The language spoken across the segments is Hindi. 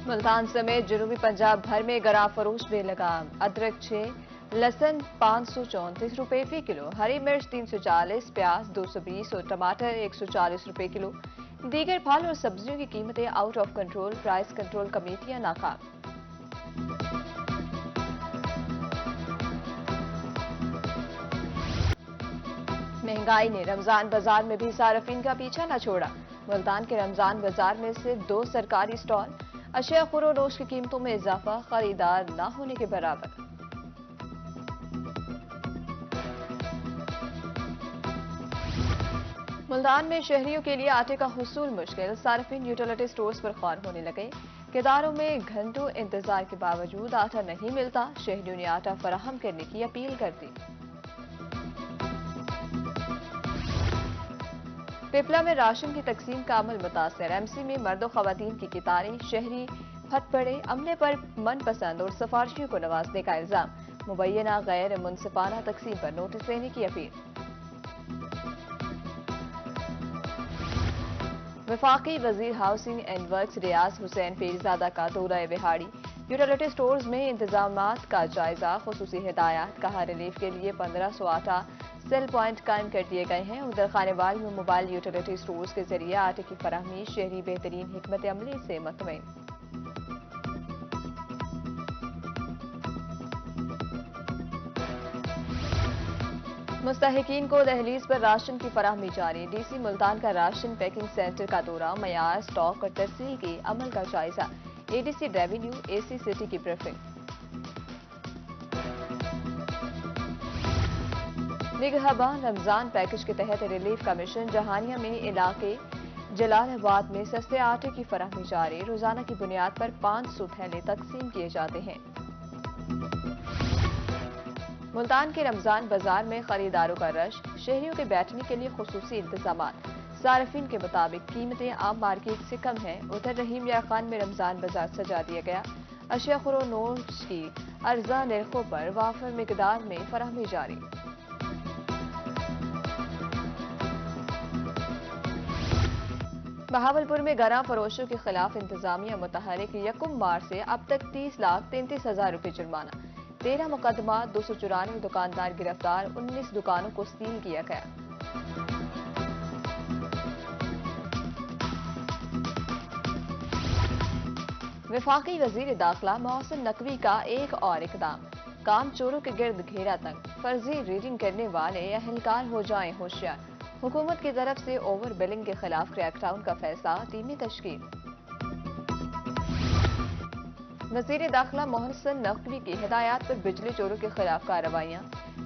मुल्तान समेत जनूबी पंजाब भर में गरा फरोश बेलगाम। अदरक 6, लहसुन 534 रुपए फी किलो, हरी मिर्च 340, प्याज 220 और टमाटर 140 रुपए किलो। दीगर फल और सब्जियों की कीमतें out of control, price control कमेटियां नाकाम। महंगाई ने रमजान बाजार में भी सार्फिन का पीछा न छोड़ा। मुल्तान के रमजान बाजार में सिर्फ 2 सरकारी स्टॉल। अशिया खुरोनोश की कीमतों में इजाफा खरीदार न होने के बराबर। मुल्तान में शहरियों के लिए आटे का हुसूल मुश्किल, सार्फिन यूटिलिटी स्टोर्स पर ख्वार होने लगे। किरदारों में घंटों इंतजार के बावजूद आटा नहीं मिलता, शहरियों ने आटा फराहम करने की अपील कर दी। पिपला में राशन की तकसीम का अमल मुतासर, एमसी में मर्दों खवातीन की कितारें, शहरी फट पड़े, अमले पर मनपसंद और सिफारिशियों को नवाजने का इल्जाम, मुबैना गैर मुनसिफाना तकसीम पर नोटिस लेने की अपील। वफाकी वजीर हाउसिंग एंड वर्क्स रियाज हुसैन पीरजादा का दौरा बिहाड़ी, यूटिलिटी स्टोर्स में इंतजामात का जायजा, खुसूसी हिदायत, कहा रिलीफ के लिए 1500 आटा सेल पॉइंट कायम कर दिए गए हैं। उधर खानेवाल में मोबाइल यूटिलिटी स्टोर्स के जरिए आटे की फराहमी, शहरी बेहतरीन हिकमत अमली से मुतमईन। मुस्तहिकीन को दहलीज पर राशन की फराहमी जारी, डीसी मुल्तान का राशन पैकिंग सेंटर का दौरा, मयार, स्टॉक और तरसील के अमल का जायजा, एडीसी रेवेन्यू, एसी सिटी की ब्रीफिंग। निगहबान रमजान पैकेज के तहत रिलीफ कमीशन जहानिया में इलाके जलालाबाद में सस्ते आटे की फराहमी जारी, रोजाना की बुनियाद पर 500 थैले तकसीम किए जाते हैं। मुल्तान के रमजान बाजार में खरीदारों का रश, शहरियों के बैठने के लिए खुसूसी इंतजामात, सार्फिन के मुताबिक कीमतें आम मार्केट से कम हैं। उधर रहीम या खान में रमजान बाजार सजा दिया गया, अशिया खुरोनोश की अर्जा निर्खों पर वाफर मिकदार में फराहमी जारी। बहावलपुर में गरा फरोशों के खिलाफ इंतजामिया मुतहरिक, 1 मार्च से अब तक 30,33,000 रुपए जुर्माना, 13 मुकदमा, 294 दुकानदार गिरफ्तार, 19 दुकानों को सील किया गया। वफाकी वजीर दाखिला मोहसिन नकवी का एक और इकदाम, काम चोरों के गिर्द घेरा तक, फर्जी रीडिंग करने वाले अहलकार हो जाएं होशियार। हुकूमत की तरफ से ओवर बिलिंग के खिलाफ क्रैकडाउन का फैसला, टीमी तश्कील। वजीर दाखिला मोहसिन नकवी की हिदायत पर बिजली चोरों के खिलाफ कार्रवाइयां,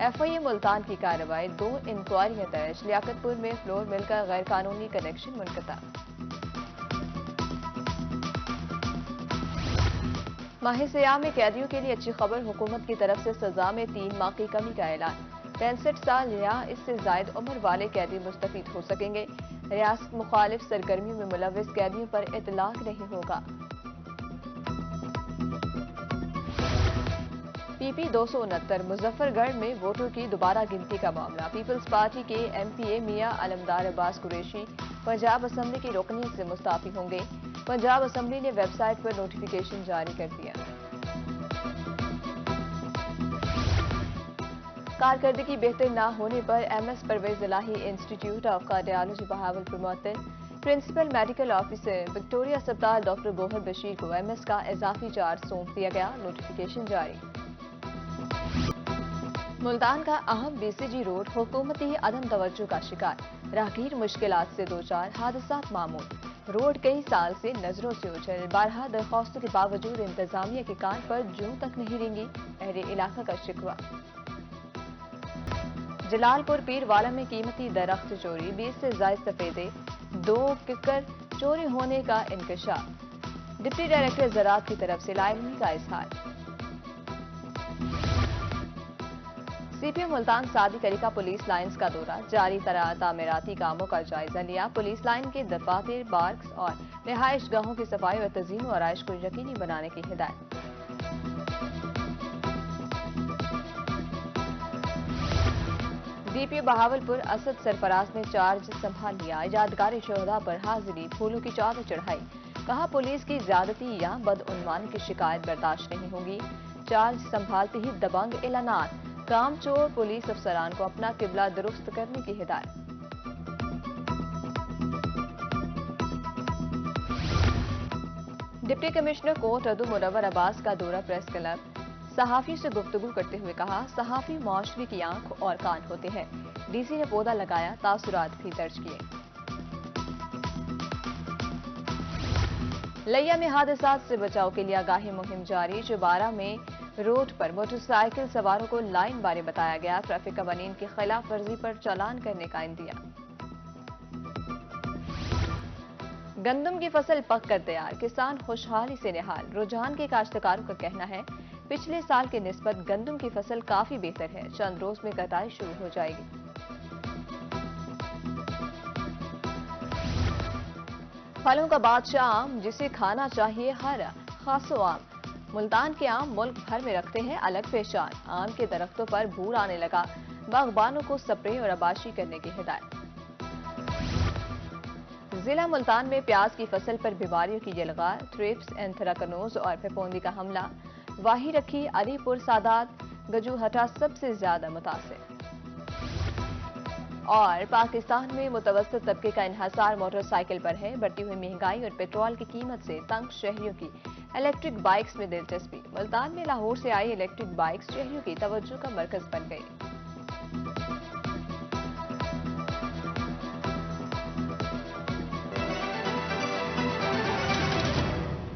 एफआईए मुल्तान की कार्रवाई, 2 इंक्वायरियां दर्ज, लियाकतपुर में फ्लोर मिल का गैर कानूनी कनेक्शन मुनक़ता। माह सियाम में कैदियों के लिए अच्छी खबर, हुकूमत की तरफ से सजा में 3 माह की कमी का ऐलान, 65 साल या इससे जायद उम्र वाले कैदी मुस्तफीद हो सकेंगे। रियासत मुखालिफ सरगर्मियों में मुलव्विस कैदियों पर इतलाक नहीं होगा। पीपी 269 मुजफ्फरगढ़ में वोटों की दोबारा गिनती का मामला, पीपल्स पार्टी के एमपीए मियां अलमदार अब्बास कुरैशी पंजाब असम्बली की रुकनियत से मुस्ताफी होंगे। पंजाब असम्बली ने वेबसाइट पर नोटिफिकेशन जारी कर दिया। कारकर्दगी बेहतर न होने पर MS Pervaiz Elahi institute of cardiology Bahawalpur मुअत्तल, प्रिंसिपल मेडिकल ऑफिसर विक्टोरिया अस्पताल डॉक्टर गोहर बशीर को एमएस का इजाफी चार्ज सौंप दिया गया, नोटिफिकेशन जारी। मुल्तान का अहम बीसीजी रोड हुकूमती अदम तवज्जो का शिकार, राहगीर मुश्किलात से दो चार, हादसात मामूल, रोड कई साल से नजरों से ओझल, बारहा दरख्वास्तों के बावजूद इंतजामिया के कान पर जूं तक नहीं रेंगी, अहले इलाका का शिकवा। जलालपुर पीरवाला में कीमती दरख्त चोरी, 20 से जायद सफेदे, 2 किकर चोरी होने का इंकशाफ, डिप्टी डायरेक्टर ज़राअत की तरफ से लाइलमी का इजहार। सीपीएम मुल्तान सादिक अली का पुलिस लाइन्स का दौरा, जारी तामीराती कामों का जायजा लिया, पुलिस लाइन के दफातर, पार्क्स और रिहाइश गाहों की सफाई और तज़ीन और आराइश को यकीनी बनाने की हिदायत। डीपीओ बहावलपुर असद सरफराज ने चार्ज संभाल लिया, यादगार शोहदा पर हाजिरी, फूलों की चादर चढ़ाई, कहा पुलिस की ज्यादती या बदउन्वान की शिकायत बर्दाश्त नहीं होगी। चार्ज संभालते ही दबंग एलानात, कामचोर पुलिस अफसरान को अपना किबला दुरुस्त करने की हिदायत। डिप्टी कमिश्नर कोर्ट अदू मुनव्वर अब्बास का दौरा प्रेस क्लब, सहाफी से गुफ्तगू करते हुए कहा सहाफी मुआशरे की आंख और कान होते हैं। डीसी ने पौधा लगाया, तासुरात भी दर्ज किए। लिया में हादसात से बचाव के लिए आगाही मुहिम जारी। चबारा में रोड पर मोटरसाइकिल सवारों को लाइन बारे बताया गया। ट्रैफिक कवानीन की खिलाफ वर्जी पर चालान करने का इंदिया। गंदम की फसल पक कर तैयार, किसान खुशहाली से निहाल। रुझान के काश्तकारों का कहना है पिछले साल के निस्बत गंदम की फसल काफी बेहतर है। चंद रोज में कटाई शुरू हो जाएगी। फलों का बादशाह आम, जिसे खाना चाहिए हर खासो आम। मुल्तान के आम मुल्क भर में रखते हैं अलग पहचान। आम के दरख्तों पर भूर आने लगा, बागबानों को स्प्रे और आबाशी करने की हिदायत। जिला मुल्तान में प्याज की फसल पर बीमारियों की यलगार, थ्रिप्स, एंथ्राकनोज और फफूंदी का हमला। वाही रखी, अलीपुर, सादात, गजूहटा सबसे ज्यादा मुतासिर। और पाकिस्तान में मुतवस्सित तबके का इन्हसार मोटरसाइकिल पर है। बढ़ती हुई महंगाई और पेट्रोल की कीमत से तंग शहरियों की इलेक्ट्रिक बाइक्स में दिलचस्पी। मुल्तान में लाहौर से आई इलेक्ट्रिक बाइक्स शहरियों की तवज्जो का मरकज बन गई।